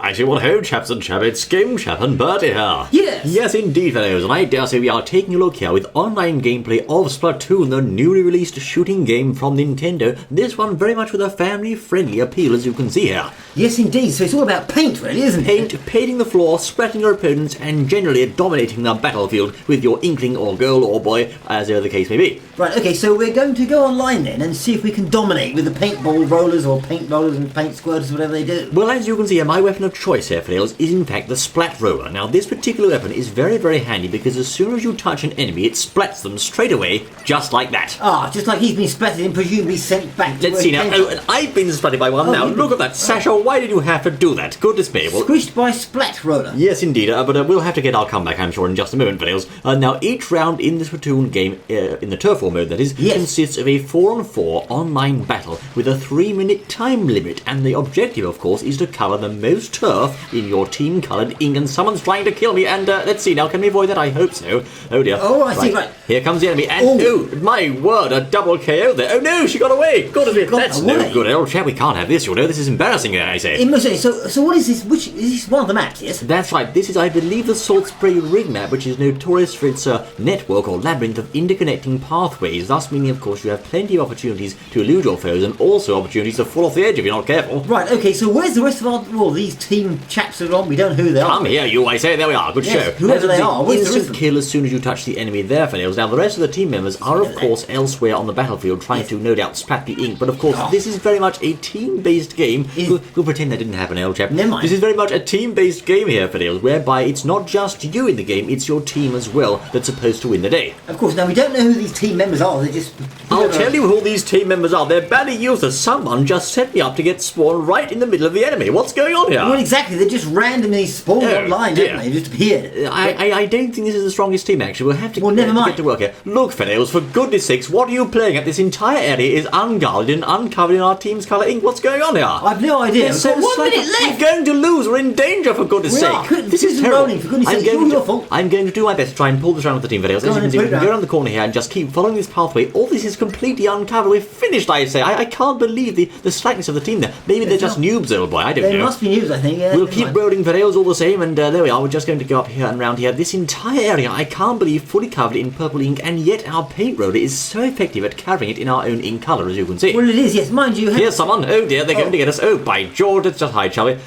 I say, well, hello, chaps and chabbits, Game Chap and Bertie here. Yes. Yes, indeed, fellows, and I dare say we are taking a look here with online gameplay of Splatoon, the newly released shooting game from Nintendo. This one very much with a family-friendly appeal, as you can see here. Yes, indeed. So it's all about paint, really, isn't it? Painting the floor, splatting your opponents, and generally dominating the battlefield with your inkling or girl or boy, as ever the case may be. Right, okay, so we're going to go online then and see if we can dominate with the paintball rollers or paint rollers and paint squirters, whatever they do. Well, as you can see here, my weapon of choice here, fellows, is in fact the Splat Roller. Now, this particular weapon is very, very handy because as soon as you touch an enemy, it splats them straight away, just like that. Ah, just like he's been splattered and presumably sent back to Let's see now. Oh, and I've been splatted by one now. Look at that. Sasha, why did you have to do that? Goodness me. Well, squished by Splat Roller. Yes, indeed. But we'll have to get our comeback, I'm sure, in just a moment, fellows. Now, each round in the Splatoon game, in the turf war mode, that is, consists of a 4-on-4 online battle with a 3-minute time limit. And the objective, of course, is to cover the most turf in your team-coloured ink. And someone's trying to kill me. And let's see now. Can we avoid that? I hope so. Oh, dear. Oh, I see. Right. Here comes the enemy. And, oh, my word, a double KO there. Oh, no, she got away. Goodness me. That's no good. Old chap, we can't have this, you know. This is embarrassing, I say. It must say. So what is this? Which is this one of the maps, yes? That's right. This is, I believe, the Salt Spray Rig map, which is notorious for its network or labyrinth of interconnecting pathways, thus meaning, of course, you have plenty of opportunities to elude your foes and also opportunities to fall off the edge if you're not careful. Right, okay, so where's the rest of these team chaps that are on? We don't know who they are. Come here, you, I say. There we are. Good show. Whoever they are. Instant kill as soon as you touch the enemy there, fellows. Now, the rest of the team members are, of course, elsewhere on the battlefield trying to, no doubt, splat the ink. But, of course, this is very much a team-based game. We'll pretend that didn't happen, old chap. Never mind. This is very much a team-based game here, fellows, whereby it's not just you in the game, it's your team as well that's supposed to win the day. Of course, now we don't know who these team members are. They're just... I'll tell you who these team members are. They're badly useless. Someone just set me up to get spawned right in the middle of the enemy. What's going on here? Well, exactly. They're just randomly spawned online, don't they? They just appeared. I don't think this is the strongest team, actually. We'll have to never mind. Get to work here. Look, fellows, for goodness sakes, what are you playing at? This entire area is unguarded and uncovered in our team's colour ink. What's going on here? I've no idea. We've got 1 minute left. We're going to lose. We're in danger, for goodness sake. This is terrible. Rolling, for goodness sake. It's your fault. I'm going to do my best to try and pull this round with the team, fellows. As you can see, we can go around the corner here and just keep following this pathway. All this is completely uncovered. We're finished, I say. I can't believe the slackness of the team there. Maybe they're just noobs, old boy. I don't know. They must be noobs, I think. Yeah, we'll keep rolling for rails all the same, and there we are. We're just going to go up here and round here. This entire area, I can't believe, fully covered in purple ink, and yet our paint roller is so effective at covering it in our own ink colour, as you can see. Well, it is, yes. Mind you... Here's someone. Oh, dear, they're going to get us. Oh, by George, let's just hide, shall we?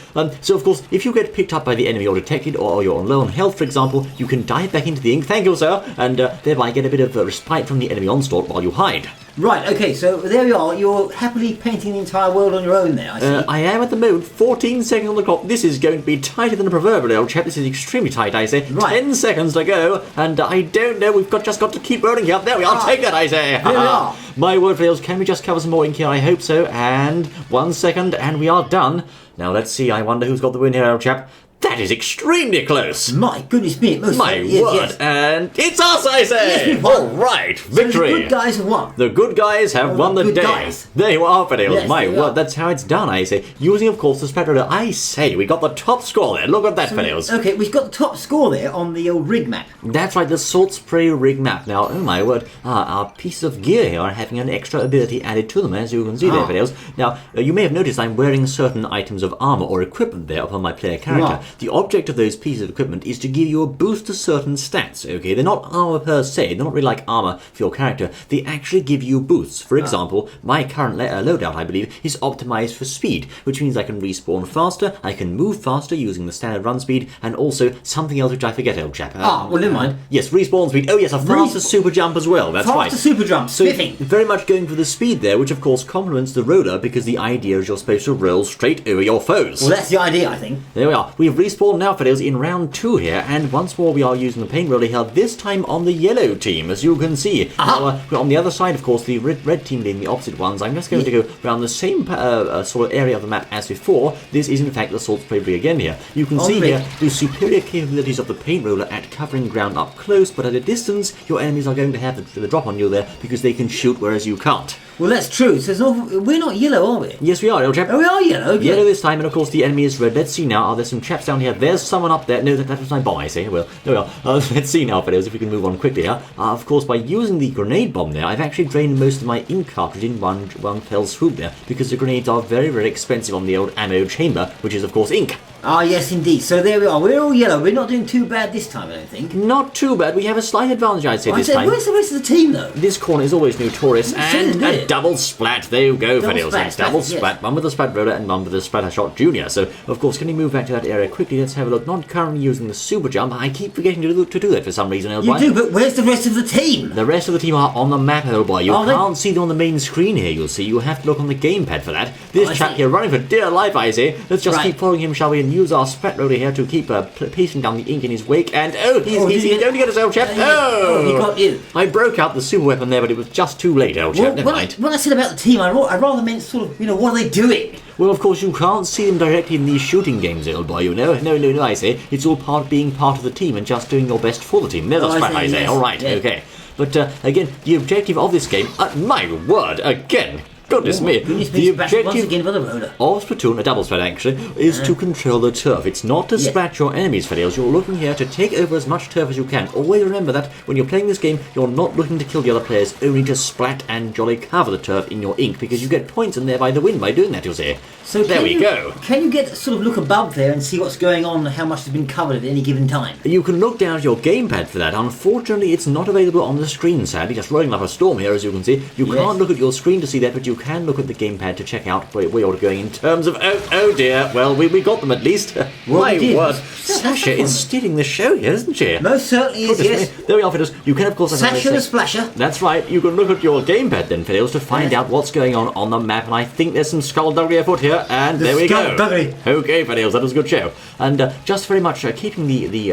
So, of course, if you get picked up by the enemy or detected, or you're on low on health, for example, you can dive back into the ink. Thank you, sir. And thereby get a bit of respite from the enemy onslaught while you hide. Right, okay, so there you are. You're happily painting the entire world on your own there, I see. I am at the moment. 14 seconds on the clock. This is going to be tighter than a proverbial, old chap. This is extremely tight, I say. Right. 10 seconds to go, and I don't know. We've just got to keep rolling here. There we are. Take that, I say. There we are. My word, fellows. Can we just cover some more ink here? I hope so. And 1 second, and we are done. Now, let's see. I wonder who's got the win here, old chap. That is extremely close. My goodness me, it must My be. word, yes. And it's us, I say! Yes, all right, victory! So the good guys have won. The good guys have won the day. Guys. There you are, fellows. Yes, My word, that's how it's done, I say. Using, of course, the Splat Roller. I say, we got the top score there. Look at that, fellows. Okay, we've got the top score there on the old rig map. That's right, the Salt Spray Rig map. Now, oh my word, our pieces of gear here are having an extra ability added to them, as you can see there, fellows. Now, you may have noticed I'm wearing certain items of armour or equipment there upon my player character. The object of those pieces of equipment is to give you a boost to certain stats, okay? They're not armour per se, they're not really like armour for your character. They actually give you boosts. For example, my current loadout, I believe, is optimised for speed, which means I can respawn faster, I can move faster using the standard run speed, and also something else which I forget, old chap. Well, never mind. Yes, respawn speed. Oh yes, a faster super jump as well, that's right. Faster super jump, spiffing. So very much going for the speed there, which of course complements the roller, because the idea is you're supposed to roll straight over your foes. Well, that's the idea, I think. There we are. We've respawned now, fellows, in round 2 here, and once more we are using the paint roller here, this time on the yellow team, as you can see. Now, on the other side, of course, the red team being the opposite ones, I'm just going to go around the same sort of area of the map as before. This is, in fact, the Salt Spray Rig again here. You can see here the superior capabilities of the paint roller at covering ground up close, but at a distance, your enemies are going to have the drop on you there, because they can shoot, whereas you can't. Well, that's true. So we're not yellow, are we? Yes, we are, old chap. Oh, we are yellow. Okay. Yellow this time, and of course the enemy is red. Let's see now. Are there some chaps down here? There's someone up there. No, that was my bomb, I say. Well, there we are. Let's see now, fellows, if we can move on quickly here. Of course, by using the grenade bomb there, I've actually drained most of my ink cartridge in one fell swoop there, because the grenades are very, very expensive on the old ammo chamber, which is, of course, ink. Ah, yes, indeed. So there we are. We're all yellow. We're not doing too bad this time, I don't think. Not too bad. We have a slight advantage, I'd say, this time. Where's the rest of the team, though? This corner is always notorious. And a double splat. There you go, Double Fidels. splat, Double yes. splat. One with the Splat Roller and one with the Splatter Shot Junior. So, of course, can you move back to that area quickly? Let's have a look. Not currently using the super jump. I keep forgetting to do that for some reason, old boy. You do, but where's the rest of the team? The rest of the team are on the map, old boy. You can't see them on the main screen here, you'll see. You have to look on the gamepad for that. This chap here running for dear life, I say. Let's just keep following him, shall we, and use our Splat Roller here to keep pacing down the ink in his wake. And, he's going to get us, old chap. He got you. I broke out the super weapon there, but it was just too late, old chap. Never mind. When I said about the team, I rather meant sort of, what are they doing? Well, of course, you can't see them directly in these shooting games, old boy, you know. No, I say. It's all being part of the team and just doing your best for the team. There's a splat, I say. Yes. All right, okay. But, again, the objective of this game, my word, again... Goodness me. The objective once again for the roller. of Splatoon, a double splat actually, is to control the turf. It's not to splat your enemies, Fidels. You're looking here to take over as much turf as you can. Always remember that when you're playing this game, you're not looking to kill the other players, only to splat and jolly cover the turf in your ink, because you get points in there by the win by doing that, you'll see. So there we go. Can you sort of look above there and see what's going on and how much has been covered at any given time? You can look down at your gamepad for that. Unfortunately, it's not available on the screen, sadly. Just rolling like a storm here, as you can see. You can't look at your screen to see that, but you can look at the gamepad to check out where you're going in terms of... Oh dear. Well, we got them at least. My word. Sasha is stealing the show here, isn't she? Most certainly is, yes. There we are, Fiddles. You can, of course... Sasha the Splasher. That's right. You can look at your gamepad then, Fiddles, to find out what's going on the map. And I think there's some skullduggery afoot here. And there we go. Okay, Fiddles, that was a good show. And just very much keeping the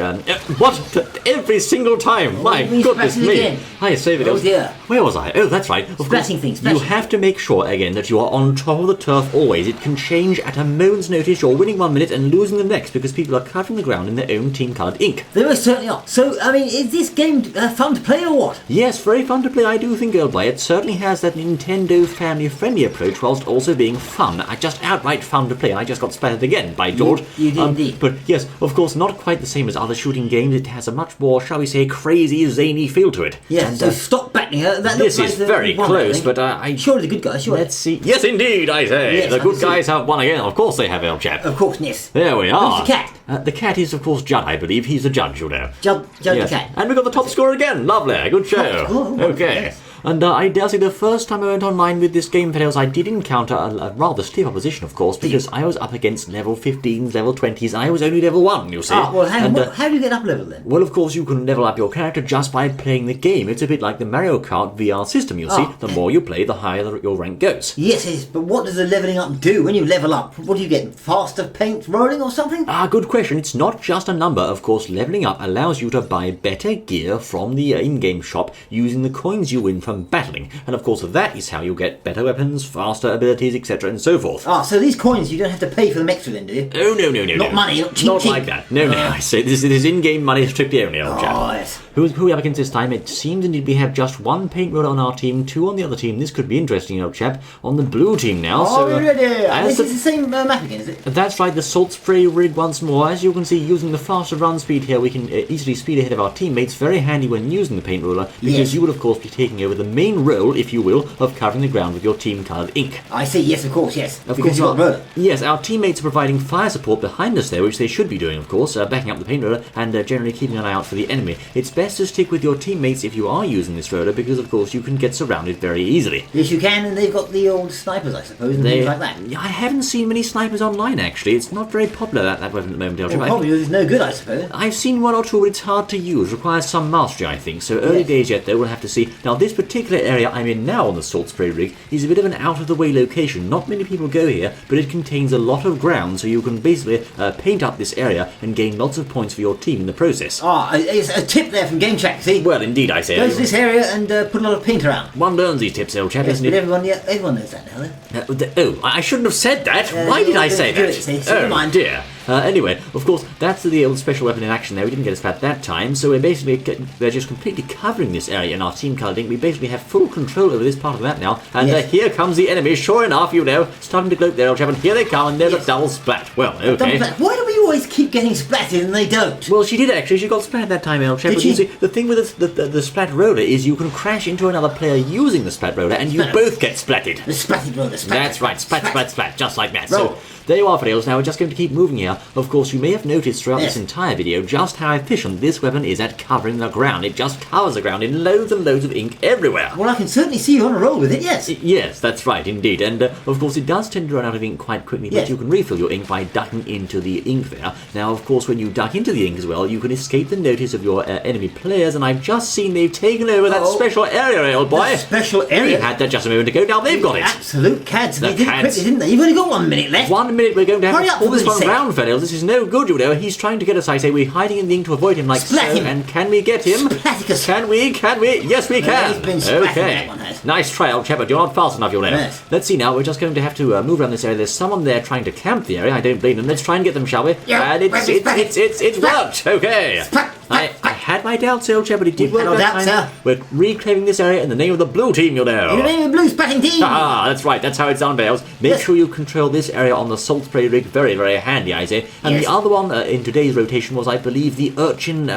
what? Every single time. My goodness me. Again. I say, Fiddles. Oh dear. Where was I? Oh, that's right. Splatting things. You have to make sure, again, that you are on top of the turf always. It can change at a moment's notice. You're winning 1 minute and losing the next because people are covering the ground in their own team-coloured ink. They most certainly are. So, I mean, is this game fun to play or what? Yes, very fun to play, I do think, old boy. It certainly has that Nintendo family-friendly approach whilst also being fun. Just outright fun to play, and I just got splattered again, by George. You did indeed. But yes, of course, not quite the same as other shooting games. It has a much more, shall we say, crazy, zany feel to it. Yes, and, so stop backing her. That this looks is like very close, but I... Surely the good guys, surely. Let's see. Yes, indeed, I say. Yes, the good guys have won again. Of course they have, old chap. Of course, yes. There we are. Who's the cat? The cat is, of course, Judd, I believe. He's the judge, you know. Judd Yes. the cat. And we got the top score again. Lovely. Good show. Okay. Yes. And I dare say the first time I went online with this game, Fiddles, I did encounter a rather stiff opposition, of course, because I was up against level 15s, level 20s, and I was only level 1, you see. Well, how do you get up level then? Well, of course, you can level up your character just by playing the game. It's a bit like the Mario Kart VR system, you see. The more you play, the higher your rank goes. Yes, but what does the leveling up do? When you level up, what do you get? Faster paint rolling or something? Good question. It's not just a number. Of course, leveling up allows you to buy better gear from the in-game shop using the coins you win from battling. And of course, that is how you get better weapons, faster abilities, etc. and so forth. So these coins, you don't have to pay for them extra then, do you? Oh, no. Not money, not cheap. Not like that. No. I say this is in-game money strictly only, old chap. Yes. Who are we up against this time? It seems indeed we have just one paint roller on our team, 2 on the other team. This could be interesting, old chap. On the blue team now. We're ready. This is the same map again, is it? That's right, the salt spray rig once more. As you can see, using the faster run speed here, we can easily speed ahead of our teammates. Very handy when using the paint roller, because you will, of course, be taking over the main role, if you will, of covering the ground with your team-coloured ink. I see, yes, of course, yes. Of course, yes, our teammates are providing fire support behind us there, which they should be doing, of course, backing up the paint roller and generally keeping an eye out for the enemy. It's best to stick with your teammates if you are using this roller, because, of course, you can get surrounded very easily. Yes, you can, and they've got the old snipers, I suppose, and things like that. I haven't seen many snipers online, actually. It's not very popular, that weapon at the moment, Well, probably it's no good, I suppose. I've seen 1 or 2, but it's hard to use. Requires some mastery, I think. So early days yet, though, we'll have to see. Now, this particular area I'm in now on the salt spray rig is a bit of an out-of-the-way location. Not many people go here, but it contains a lot of ground, so you can basically paint up this area and gain lots of points for your team in the process. It's a tip there from Game Chat, see? Well, indeed, I say. Go to this area and put a lot of paint around. One learns these tips, old chap, isn't But it? everyone knows that now, I shouldn't have said that. Why did I say that? Oh, dear. Anyway, of course, that's the old special weapon in action there. We didn't get a splat that time, so they're just completely covering this area in our team coloured ink. We basically have full control over this part of the map now, and here comes the enemy, sure enough, you know, starting to gloat there, old chap, and here they come, and there's a double splat. Well, okay. Why do we always keep getting splatted and they don't? Well, she did actually. She got splatted that time, old chap. But you see, the thing with the splat roller is you can crash into another player using the splat roller, and you both get splatted. The splatted roller, That's right, splat, just like that. Roll. there you are, Fidels. Now we're just going to keep moving here. Of course, you may have noticed throughout Yes. this entire video just how efficient this weapon is at covering the ground. It just covers the ground in loads and loads of ink everywhere. Well, I can certainly see you on a roll with it, yes. Yes, that's right, indeed. And, of course, it does tend to run out of ink quite quickly, but Yes. you can refill your ink by ducking into the ink there. Now, of course, when you duck into the ink as well, you can escape the notice of your enemy players, and I've just seen they've taken over that special area, old boy. The special area? We had that just a moment ago, now they've got it. Absolute cads. The They did it cads. quickly, didn't they? You've only got 1 minute left. 1 minute, we're going to have Hurry to up, pull this for one goodness round, fellows. This is no good, you know. He's trying to get us, I say. We're hiding in the ink to avoid him like Splat so. him. And can we get him? Splaticus. Can we? Yes, we can. he's been splatting, Okay. that one has. Nice try, old chap, but you're not fast enough, you'll know. Yes. Let's see now. We're just going to have to move around this area. There's someone there trying to camp the area. I don't blame them. Let's try and get them, shall we? Yeah. And it's worked. Okay. Splat. I had my doubts, old chap, but it did We work had our that doubts, time. sir. We're reclaiming this area in the name of the blue team, you'll know. In the name of the blue splatting team. Ah, that's right. That's how it's done, Bales. Make Yes. sure you control this area on the salt spray rig. Very, very handy, I say. And Yes. the other one in today's rotation was, I believe, the urchin, the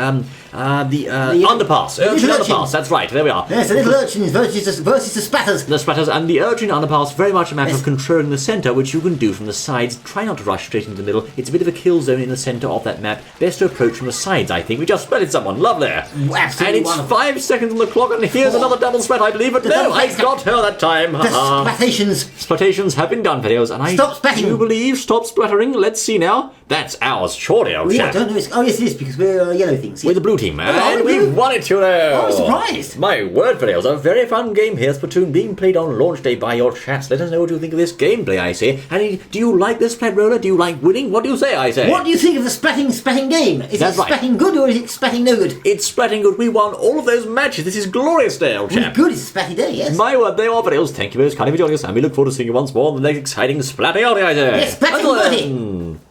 underpass. Urchin urchin. underpass. That's right. There we are. Yes, the little urchins versus the splatters. The splatters and the urchin underpass, very much a matter Yes. of controlling the centre, which you can do from the sides. Try not to rush straight into the middle. It's a bit of a kill zone in the centre of that map. Best to approach from the sides, I think. We just splatted someone. Lovely. Absolutely And it's wonderful. 5 seconds on the clock, and here's another double splat, I believe. But The no, double I splat. got her that time. The Ha-ha. splatations. Splatations have been done, videos, and I Stop splatting. do believe stop splattering. Let's see now. That's ours, surely, old I chap. don't know. Oh, yes, it is, because we're yellow things. We're the blue team, are and we? we've won it, you know. I'm surprised. My word, videos, a very fun game here, Splatoon, being played on launch day by your chaps. Let us know what you think of this gameplay, I say. And do you like this Splat Roller? Do you like winning? What do you say, I say? What do you think of the splatting game? Is That's it right. splatting good or is it splatting no good? It's splatting good. We won all of those matches. This is glorious day, old chap. Good, it's a splatty day, yes. My word, they are videos. Thank you very much for joining us, and we look forward to seeing you once more on the next exciting Splatting Audio, I say. Yes, splatting Until buddy. then.